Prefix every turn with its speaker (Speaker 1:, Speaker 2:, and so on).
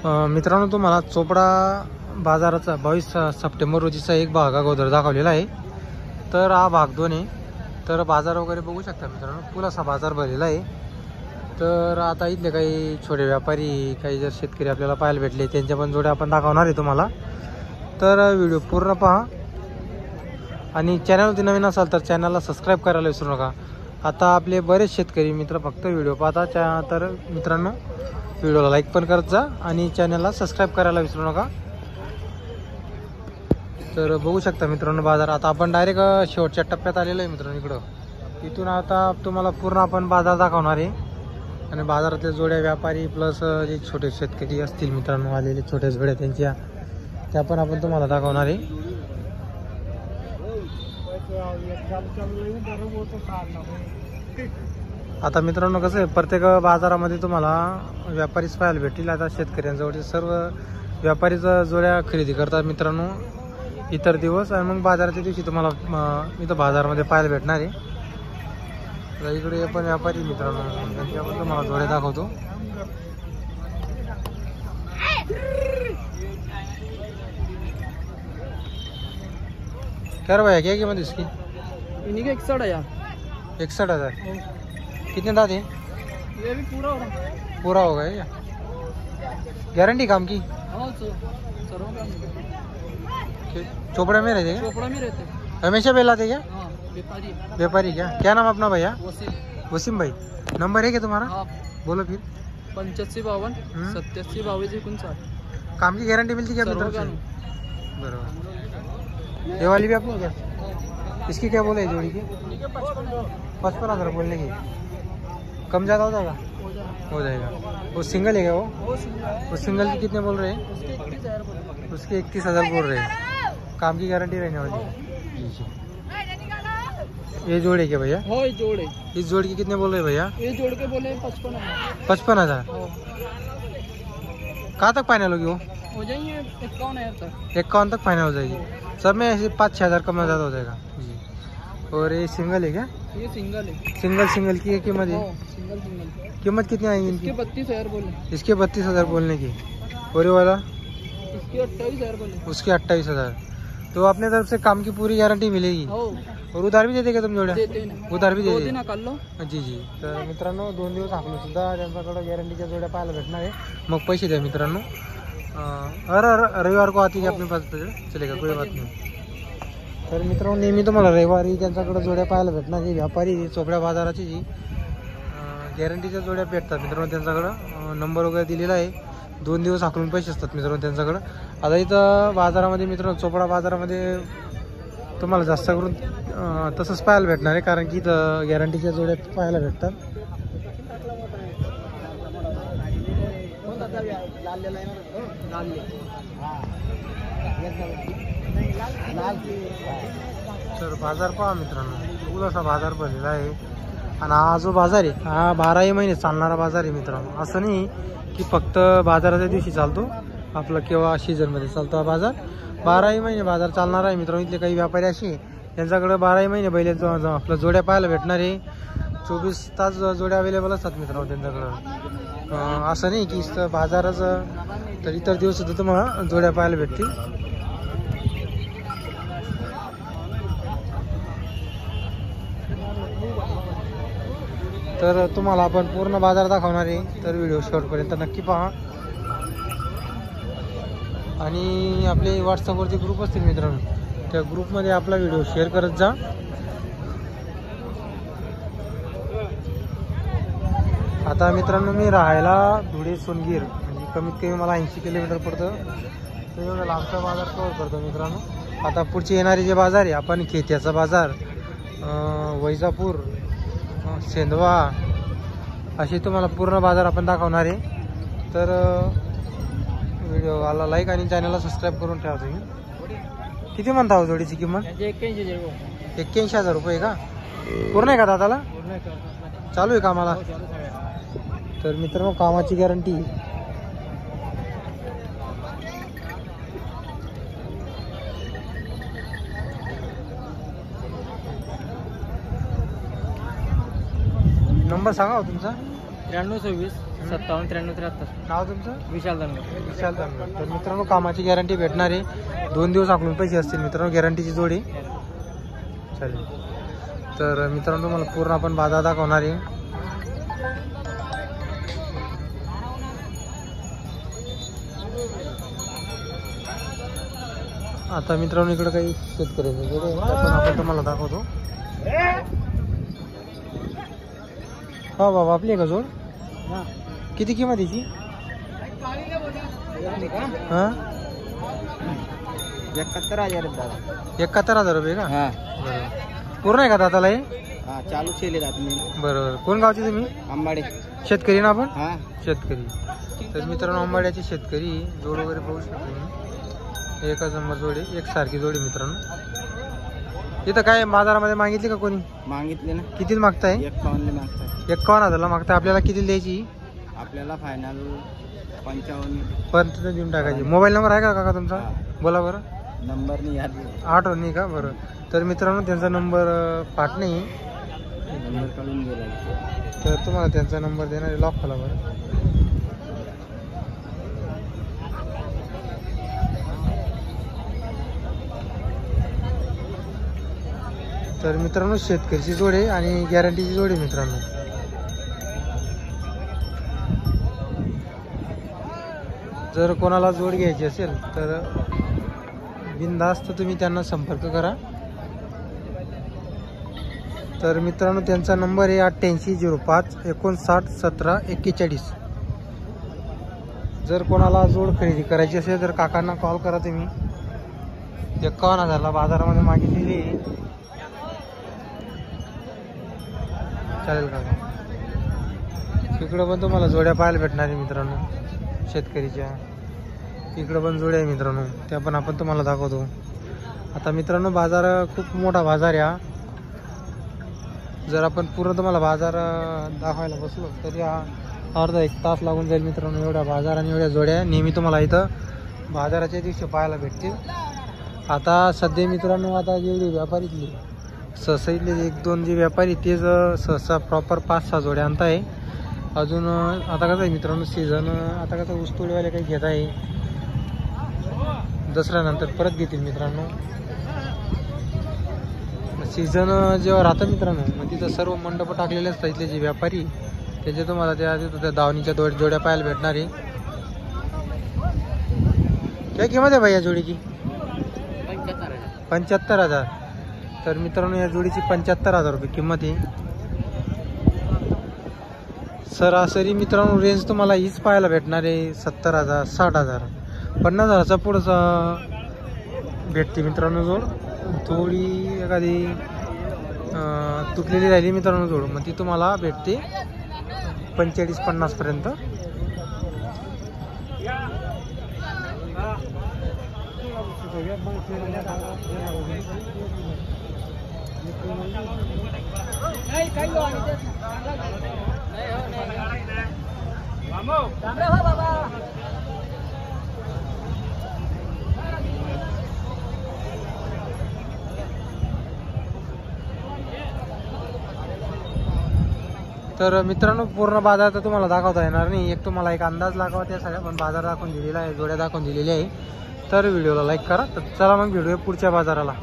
Speaker 1: मित्रांनो तुम्हाला चोपडा बाजाराचा 22 सप्टेंबर रोजीचा एक भाग अगोदर दाखवलेला आहे। तर हा भाग 2 आहे। तर बाजार वगैरे बघू शकता मित्रांनो, फुल असा बाजार भरलेला आहे। तर आता इथले काही छोटे व्यापारी, काही जर शेतकरी आपल्याला पाहायला भेटले त्यांच्या पण जोड्या आपण दाखवणार आहे तुम्हाला। तर व्हिडिओ पूर्ण पहा आणि चॅनलवरती नवीन असाल तर चॅनलला सबस्क्राईब करायला विसरू नका। आता आपले बरेच शेतकरी मित्र फक्त व्हिडिओ पाहतात, तर मित्रांनो व्हिडिओला लाईक पण करत जा आणि चॅनलला सबस्क्राईब करायला विसरू नका। तर बघू शकता मित्रांनो बाजार, आता आपण डायरेक्ट शेवटच्या टप्प्यात आलेलो आहे मित्रांनो। इकडं इथून आता तुम्हाला पूर्ण आपण बाजार दाखवणार आहे आणि बाजारातले जोड्या व्यापारी प्लस जे छोटे शेतकरी असतील मित्रांनो आलेले छोट्या जोड्या त्यांच्या, त्या पण आपण तुम्हाला दाखवणार आहे। आता मित्रांनो कसं आहे, प्रत्येक बाजारामध्ये तुम्हाला व्यापारीच पाहायला भेटतील। आता शेतकऱ्यांजवळचे सर्व व्यापारीच जोड्या खरेदी करतात मित्रांनो इतर दिवस, आणि मग बाजाराच्या दिवशी तुम्हाला इथं बाजारामध्ये पाहायला भेटणार आहे। तर इकडे पण व्यापारी मित्रांनो, त्यांच्या पण तुम्हाला जोड्या दाखवतो। क्या भैया क्या कीमत इसकी?
Speaker 2: इन्हीं का 61,000।
Speaker 1: 61,000। कितने दांत हैं?
Speaker 2: ये भी पूरा हो रहा।
Speaker 1: पूरा हो गया क्या? गारंटी काम की?
Speaker 2: हाँ सरों का
Speaker 1: चोपड़ा में रहते क्या?
Speaker 2: चोपड़ा में रहते।
Speaker 1: हमेशा बेलाते क्या?
Speaker 2: हाँ व्यापारी।
Speaker 1: व्यापारी क्या? क्या नाम अपना भैया?
Speaker 2: वसीम
Speaker 1: भाई। नंबर है क्या तुम्हारा?
Speaker 2: हाँ
Speaker 1: बोलो फिर।
Speaker 2: 8552 87 22 59।
Speaker 1: काम की गारंटी मिलती क्या? बराबर। ये वाली भी आपको क्या? इसकी क्या बोले जोड़ी की? 55,000 बोलने की। कम ज़्यादा हो जाएगा? हो जाएगा। वो सिंगल है क्या? वो सिंगल की कितने बोल रहे हैं? उसके 31,000 बोल रहे हैं। काम की गारंटी रहने वाली है। ये जोड़े क्या भैया?
Speaker 2: हाँ ये जोड़े।
Speaker 1: इस जोड़ की कितने बोल रहे हैं भैया?
Speaker 2: ये जोड़ के बोले 55,000।
Speaker 1: 55,000। कहाँ तक फाइनल होगी वो?
Speaker 2: हो जाएंगे 51,000 तक।
Speaker 1: 51 तक फाइनल हो जाएगी। सब में ऐसे 5-6 हज़ार कम ज़्यादा हो जाएगा जी। और ये सिंगल है क्या?
Speaker 2: ये सिंगल है।
Speaker 1: सिंगल की कीमत है?
Speaker 2: सिंगल
Speaker 1: कीमत कितनी आएगी इनकी?
Speaker 2: इसके 32,000 बोले।
Speaker 1: इसके 32,000 बोलने की। और ये वाला?
Speaker 2: इसके 28,000 बोले।
Speaker 1: उसके 28,000। तो अपने तरफ से काम की पूरी गारंटी मिलेगी। और उधार भी दे देगा तुम जोड्या? उधार भी दे दे। जी जी। तर मित्रांनो 2 दिवस आपण सुद्धा त्यांच्याकडे गॅरंटीच्या जोड्या पाहायला भेटणार आहे। मग पैसे द्या मित्रांनो। रविवार को आती है अपने पास चलेगा, कोई बात नहीं। तर मित्रांनो नेहमी तुम्हाला रविवारी त्यांच्याकडे जोड्या पाहायला भेटणार आहे। व्यापारी चोपड्या बाजाराची जी गॅरंटीच्या जोड्या भेटतात मित्रांनो त्यांच्याकडं। नंबर वगैरे दिलेला आहे। 2 दिवस आखून पैसे असतात मित्रांनो त्यांच्याकडं। आता इथं बाजारामध्ये मित्रांनो चोपडा बाजारामध्ये तुम्हाला जास्त करून तसंच पाहायला भेटणार आहे, कारण की इथं गॅरंटीच्या जोड्या पाहायला भेटतात। तर बाजार पहा मित्रांनो, फुल असा बाजार भरलेला आहे। आणि हा जो बाजार आहे हा 12ही महिने चालणारा बाजार आहे मित्रांनो। असं नाही की फक्त बाजाराच्या दिवशी चालतो आपला, किंवा सीझनमध्ये चालतो हा बाजार। 12ही महिने बाजार चालणार आहे मित्रांनो। इथले काही व्यापारी असे त्यांच्याकडे 12ही महिने बैल आपल्या जोड्या पाहायला भेटणार आहे। 24 तास जोड्या अवेलेबल असतात मित्रांनो त्यांच्याकडं। असं नाही की बाजारच, तर इतर दिवस सुद्धा तुम्हाला जोड्या पाहायला भेटतील। तर तुम्हाला आपण पूर्ण बाजार दाखवणार आहे, तर व्हिडिओ शेवटपर्यंत नक्की पहा। आणि आपले व्हॉट्सअपवरती ग्रुप असतील मित्रांनो, त्या ग्रुपमध्ये आपला व्हिडिओ शेअर करत जा। आता मित्रांनो मी राहायला धुळे सोनगीर, म्हणजे कमीत कमी मला 80 किलोमीटर पडतं। तर एवढा लांबचा बाजार कव्हर करतो मित्रांनो। आता पुढचे येणारे जे बाजार आहे, आपण खेत्याचा बाजार, वैजापूर, सेंधवा, असे तुम्हाला पूर्ण बाजार आपण दाखवणार आहे। तर व्हिडिओला लाईक आणि चॅनलला सबस्क्राईब करून ठेवा तुम्ही। किती म्हणता हो जोडीची किंमत? 81,000 रुपये का? पूर्ण आहे का दादाला? चालू आहे कामाला? तर मित्रांनो कामाची गॅरंटी। नंबर सांगा हो तुमचा।
Speaker 2: 9326 57 93 73.
Speaker 1: नाव तुमचं?
Speaker 2: विशाल धनगर.
Speaker 1: विशाल धनगर. तर मित्रांनो कामाची गॅरंटी भेटणार आहे. 2 दिवस आखलून पैसे असतील मित्रांनो. गॅरंटीची जोडी चालेल. तर मित्रांनो तुम्हाला पूर्ण आपण बाजार दाखवणार आहे. आता मित्रांनो इकडे काही शेतकऱ्याचे जोडे पण आपण तुम्हाला दाखवतो. हा बाबा आपली आहे का जोड? किती किंमत याची? हा
Speaker 2: 71,000 दादा.
Speaker 1: 71,000 रुपये का?
Speaker 2: हा
Speaker 1: बरोबर. पूर्ण आहे का दाताला हे?
Speaker 2: हा चालू केले जात मी.
Speaker 1: बरोबर. कोण गावचे तुम्ही?
Speaker 2: आंबाडे.
Speaker 1: शेतकरी ना आपण?
Speaker 2: हा
Speaker 1: शेतकरी. तर मित्रांनो आंबाड्याचे शेतकरी जोड वगैरे पाहू शकतो तुम्ही. एकच नंबर जोडी, एकसारखी जोडी मित्रांनो. इथं काय बाजारामध्ये मागितली का कोणी?
Speaker 2: मागितले ना.
Speaker 1: किती मागताय?
Speaker 2: 51 मागताय.
Speaker 1: 51,000 मागताय. आपल्याला किती द्यायची?
Speaker 2: आपल्याला फायनल 55
Speaker 1: पर्यंत देऊन टाकायची. मोबाईल नंबर आहे का काका तुमचा? बोला बरं.
Speaker 2: नंबर नाही याद.
Speaker 1: आठवण नाही का? बरं. तर मित्रांनो त्यांचा नंबर पाठ नाही,
Speaker 2: नंबर काढून गेला.
Speaker 1: तर तुम्हाला त्यांचा नंबर देणार आहे. लॉक करा बरं. तर मित्रांनो शेतकरीची जोड आहे आणि गॅरंटीची जोड आहे मित्रांनो. जर कोणाला जोड घ्यायची असेल तर बिनधास्त तुम्ही त्यांना संपर्क करा. तर मित्रांनो त्यांचा नंबर आहे 8805 59 17 41. जर कोणाला जोड खरेदी करायची असेल तर काकांना कॉल करा तुम्ही. 51,000 बाजारामध्ये मागितलेली आहे. चालेल काका. इकडं पण तुम्हाला जोड्या पाहायला भेटणार आहे मित्रांनो शेतकरीच्या. इकडं पण जोड्या आहे मित्रांनो, त्या पण आपण तुम्हाला दाखवतो. आता मित्रांनो बाजार खूप मोठा बाजार आहे हा. जर आपण पूर्ण तुम्हाला बाजार दाखवायला बसलो तरी हा अर्धा 1 तास लागून जाईल मित्रांनो. एवढ्या बाजार आणि एवढ्या जोड्या नेहमी तुम्हाला इथं बाजाराच्या दिवशी पाहायला भेटतील. आता सध्या मित्रांनो आता जेवढी व्यापारीतली सहसा इथले 1-2 जे व्यापारी तेच सहसा प्रॉपर 5-6 जोड्या आणत आहे. अजून आता कसं आहे मित्रांनो सीझन आता कसं ऊसतोडीवाले काही घेत आहे. दसऱ्यानंतर परत घेतील मित्रांनो. सीझन जेव्हा राहतं मित्रांनो मग तिथं सर्व मंडप टाकलेले असतात इथले जे व्यापारी. त्याचे तुम्हाला त्या दावणीच्या जोड्या पाहायला भेटणार आहे. काय किंमत आहे भाई या जोडीची? 75,000. तर मित्रांनो या जोडीची 75,000 रुपये किंमत आहे. सरासरी मित्रांनो रेंज तुम्हाला हीच पाहायला भेटणार आहे 70,000 60,000 50,000चा पुढचा भेटते मित्रांनो जोड. थोडी एखादी तुटलेली राहिली मित्रांनो जोड मग ती तुम्हाला भेटते 45-50 पर्यंत. तर मित्रांनो पूर्ण बाजार तर तुम्हाला दाखवता येणार नाही. एक तुम्हाला एक अंदाज लागावा त्यासाठी पण बाजार दाखवून दिलेला आहे, जोड्या दाखवून दिलेल्या आहे. तर व्हिडिओला लाईक करा. तर चला मग भेटूया पुढच्या बाजाराला.